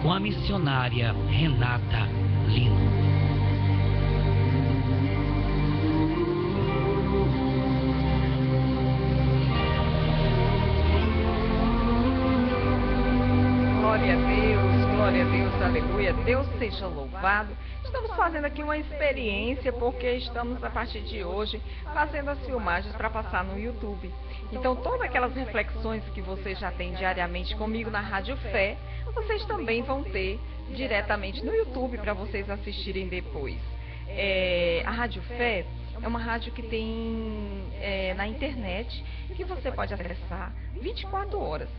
com a missionária Renata Lino. Glória a Deus, aleluia, Deus seja louvado. Estamos fazendo aqui uma experiência porque estamos, a partir de hoje, fazendo as filmagens para passar no YouTube. Então, todas aquelas reflexões que vocês já têm diariamente comigo na Rádio Fé, vocês também vão ter diretamente no YouTube para vocês assistirem depois. A Rádio Fé é uma rádio que tem na internet, que você pode acessar 24 horas.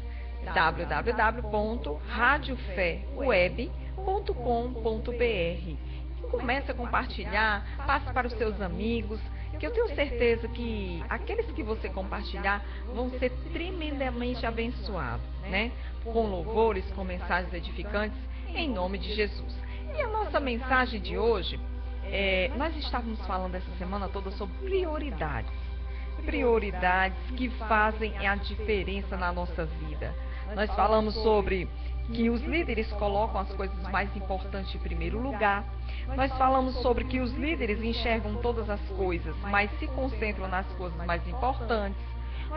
www.radiofeweb.com.br. Comece a compartilhar, passe para os seus amigos, que eu tenho certeza que aqueles que você compartilhar vão ser tremendamente abençoados, né? Com louvores, com mensagens edificantes, em nome de Jesus. E a nossa mensagem de hoje, nós estávamos falando essa semana toda sobre prioridades. Prioridades que fazem a diferença na nossa vida. Nós falamos sobre que os líderes colocam as coisas mais importantes em primeiro lugar. Nós falamos sobre que os líderes enxergam todas as coisas, mas se concentram nas coisas mais importantes.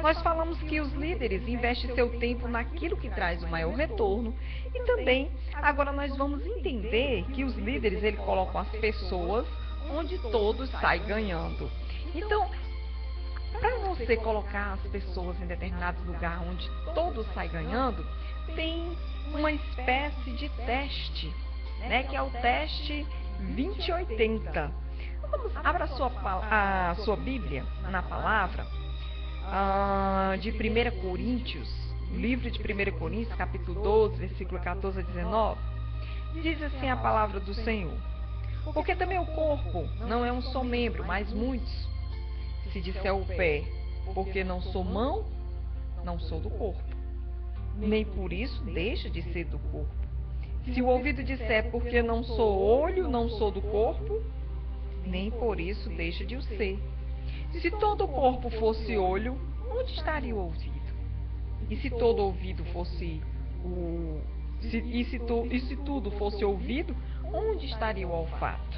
Nós falamos que os líderes investem seu tempo naquilo que traz o maior retorno. E também, agora nós vamos entender que os líderes, eles colocam as pessoas onde todos saem ganhando. Então, para você colocar as pessoas em determinado lugar onde todos saem ganhando, tem uma espécie de teste, né, que é o teste 2080. Abra a sua Bíblia na palavra de 1 Coríntios, livro de 1 Coríntios, capítulo 12, versículo 14 a 19. Diz assim a palavra do Senhor: porque também o corpo não é um só membro, mas muitos. Se disser o pé, porque não sou mão, não sou do corpo, nem por isso deixa de ser do corpo. Se o ouvido disser, porque não sou olho, não sou do corpo, nem por isso deixa de o ser. Se todo o corpo fosse olho, onde estaria o ouvido? E se todo ouvido fosse se tudo fosse ouvido, onde estaria o olfato?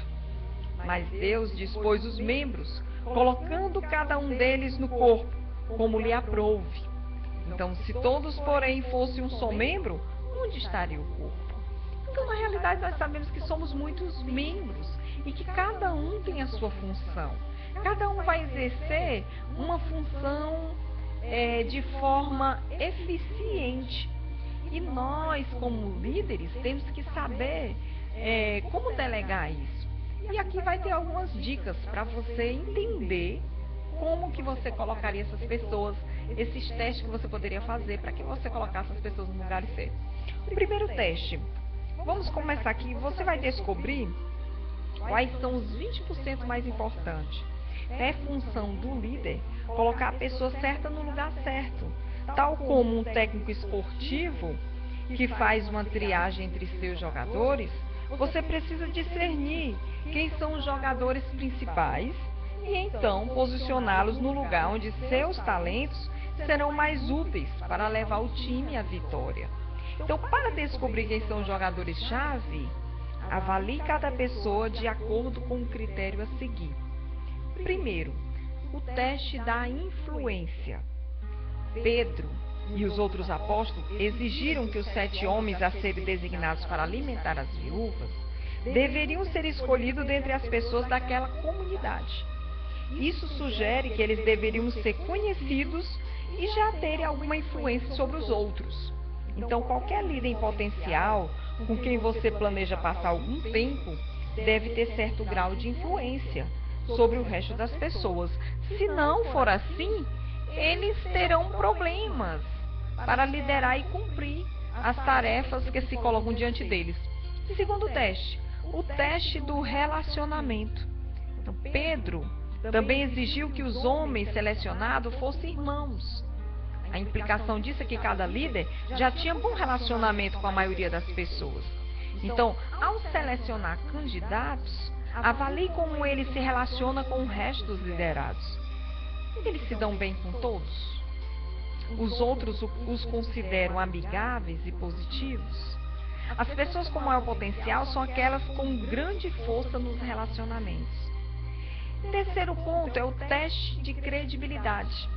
Mas Deus dispôs os membros, colocando cada um deles no corpo, como lhe aprouve. Então, se todos, porém, fossem um só membro, onde estaria o corpo? Então, na realidade, nós sabemos que somos muitos membros e que cada um tem a sua função. Cada um vai exercer uma função de forma eficiente. E nós, como líderes, temos que saber como delegar isso. E aqui vai ter algumas dicas para você entender como que você colocaria essas pessoas, esses testes que você poderia fazer para que você colocasse as pessoas no lugar certo. O primeiro teste, vamos começar aqui, você vai descobrir quais são os 20% mais importantes. É função do líder colocar a pessoa certa no lugar certo, tal como um técnico esportivo que faz uma triagem entre seus jogadores. Você precisa discernir quem são os jogadores principais e então posicioná-los no lugar onde seus talentos serão mais úteis para levar o time à vitória. Então, para descobrir quem são os jogadores-chave, avalie cada pessoa de acordo com o critério a seguir. Primeiro, o teste da influência. Pedro e os outros apóstolos exigiram que os 7 homens a serem designados para alimentar as viúvas deveriam ser escolhidos dentre as pessoas daquela comunidade. Isso sugere que eles deveriam ser conhecidos e já terem alguma influência sobre os outros. Então, qualquer líder em potencial com quem você planeja passar algum tempo deve ter certo grau de influência sobre o resto das pessoas. Se não for assim, eles terão problemas para liderar e cumprir as tarefas que se colocam diante deles. Segundo teste, o teste do relacionamento. Então, Pedro também exigiu que os homens selecionados fossem irmãos. A implicação disso é que cada líder já tinha bom relacionamento com a maioria das pessoas. Então, ao selecionar candidatos, avalie como ele se relaciona com o resto dos liderados. Eles se dão bem com todos? Os outros os consideram amigáveis e positivos? As pessoas com maior potencial são aquelas com grande força nos relacionamentos. Terceiro ponto é o teste de credibilidade.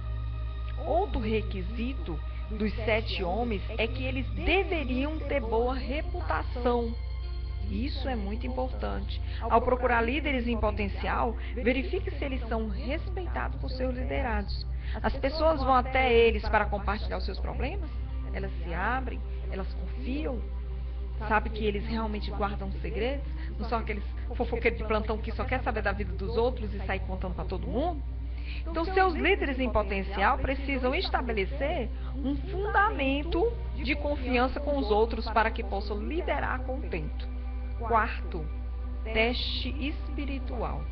Outro requisito dos 7 homens é que eles deveriam ter boa reputação. Isso é muito importante. Ao procurar líderes em potencial, verifique se eles são respeitados por seus liderados. As pessoas vão até eles para compartilhar os seus problemas? Elas se abrem? Elas confiam? Sabe que eles realmente guardam segredos? Não são aqueles fofoqueiros de plantão que só quer saber da vida dos outros e sair contando para todo mundo? Então, seus líderes em potencial precisam estabelecer um fundamento de confiança com os outros para que possam liderar contento. Quarto, teste espiritual.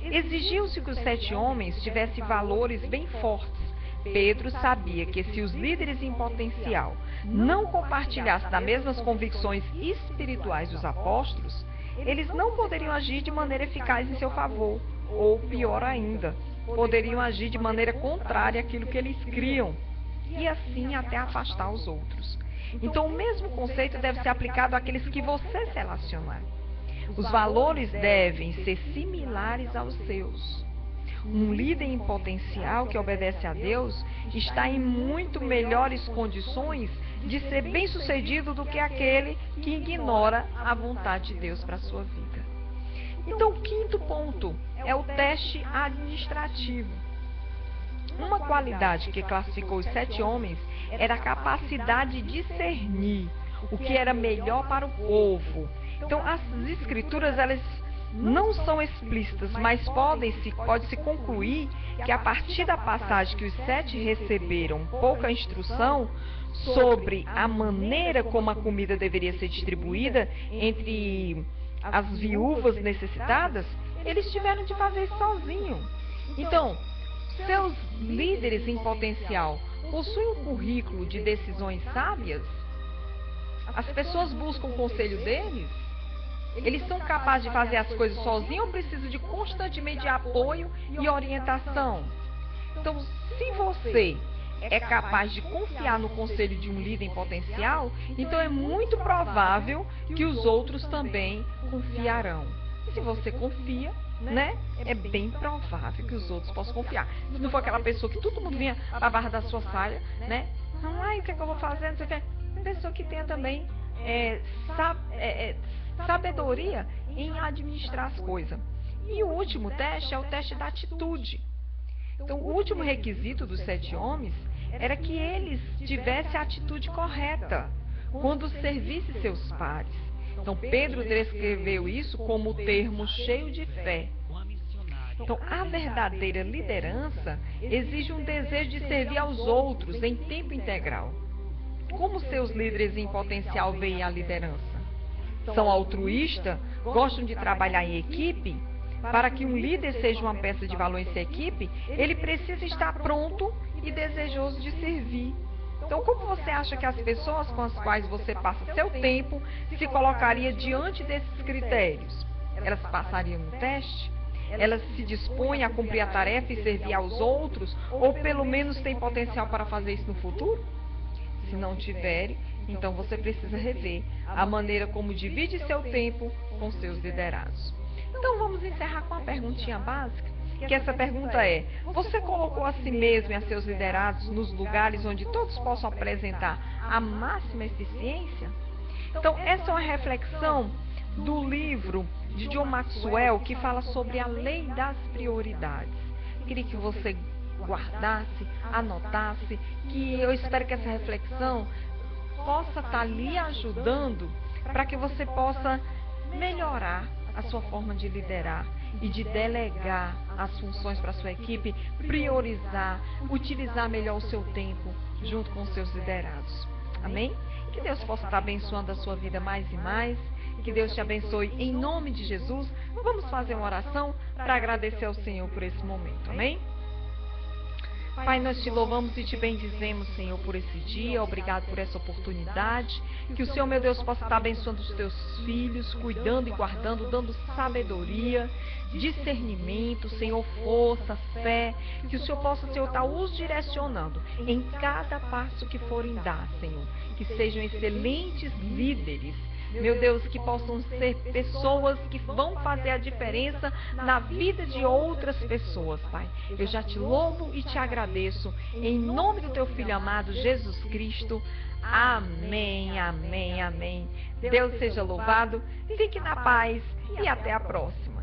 Exigiu-se que os 7 homens tivessem valores bem fortes. Pedro sabia que se os líderes em potencial não compartilhassem das mesmas convicções espirituais dos apóstolos, eles não poderiam agir de maneira eficaz em seu favor, ou pior ainda, poderiam agir de maneira contrária àquilo que eles criam, e assim até afastar os outros. Então, o mesmo conceito deve ser aplicado àqueles que você selecionar. Os valores devem ser similares aos seus. Um líder em potencial que obedece a Deus está em muito melhores condições de ser bem-sucedido do que aquele que ignora a vontade de Deus para a sua vida. Então, o quinto ponto é o teste administrativo. Uma qualidade que classificou os 7 homens era a capacidade de discernir o que era melhor para o povo. Então, as escrituras, elas não são explícitas, mas pode-se concluir que a partir da passagem que os 7 receberam pouca instrução sobre a maneira como a comida deveria ser distribuída entre as viúvas necessitadas, eles tiveram de fazer isso sozinhos. Então, seus líderes em potencial possuem um currículo de decisões sábias? As pessoas buscam o conselho deles? Eles são capazes de fazer as coisas sozinhos ou precisam de constantemente apoio e orientação? Então, se você é capaz de confiar no conselho de um líder em potencial, então é muito provável que os outros também confiarão. Se você confia, né, é bem provável que os outros possam confiar. Se não for aquela pessoa que todo mundo vinha para a barra da sua saia, né? Não, ai, o que é que eu vou fazer? Não sei o que. Pessoa que tenha também sabedoria em administrar as coisas. E o último teste é o teste da atitude. Então, o último requisito dos 7 homens era que eles tivessem a atitude correta quando servissem seus pares. Então, Pedro descreveu isso como termo cheio de fé. Então, a verdadeira liderança exige um desejo de servir aos outros em tempo integral. Como seus líderes em potencial veem a liderança? São altruístas? Gostam de trabalhar em equipe? Para que um líder seja uma peça de valor em sua equipe, ele precisa estar pronto e desejoso de servir. Então, como você acha que as pessoas com as quais você passa seu tempo se colocaria diante desses critérios? Elas passariam no teste? Elas se dispõem a cumprir a tarefa e servir aos outros? Ou pelo menos têm potencial para fazer isso no futuro? Se não tiverem, então você precisa rever a maneira como divide seu tempo com seus liderados. Então, vamos encerrar com uma perguntinha básica, que essa pergunta é: você colocou a si mesmo e a seus liderados nos lugares onde todos possam apresentar a máxima eficiência? Então, essa é uma reflexão do livro de John Maxwell, que fala sobre a lei das prioridades. Queria que você guardasse, anotasse, que eu espero que essa reflexão possa estar lhe ajudando para que você possa melhorar a sua forma de liderar e de delegar as funções para a sua equipe, priorizar, utilizar melhor o seu tempo junto com os seus liderados. Amém? Que Deus possa estar abençoando a sua vida mais e mais. Que Deus te abençoe em nome de Jesus. Vamos fazer uma oração para agradecer ao Senhor por esse momento. Amém? Pai, nós te louvamos e te bendizemos, Senhor, por esse dia. Obrigado por essa oportunidade. Que o Senhor, meu Deus, possa estar abençoando os teus filhos, cuidando e guardando, dando sabedoria, discernimento, Senhor, força, fé. Que o Senhor possa, Senhor, estar os direcionando em cada passo que forem dar, Senhor. Que sejam excelentes líderes Meu Deus, que possam ser pessoas que vão fazer a diferença na vida de outras pessoas, Pai. Eu já te louvo e te agradeço. Em nome do teu Filho amado, Jesus Cristo. Amém, amém, amém. Deus seja louvado. Fique na paz e até a próxima.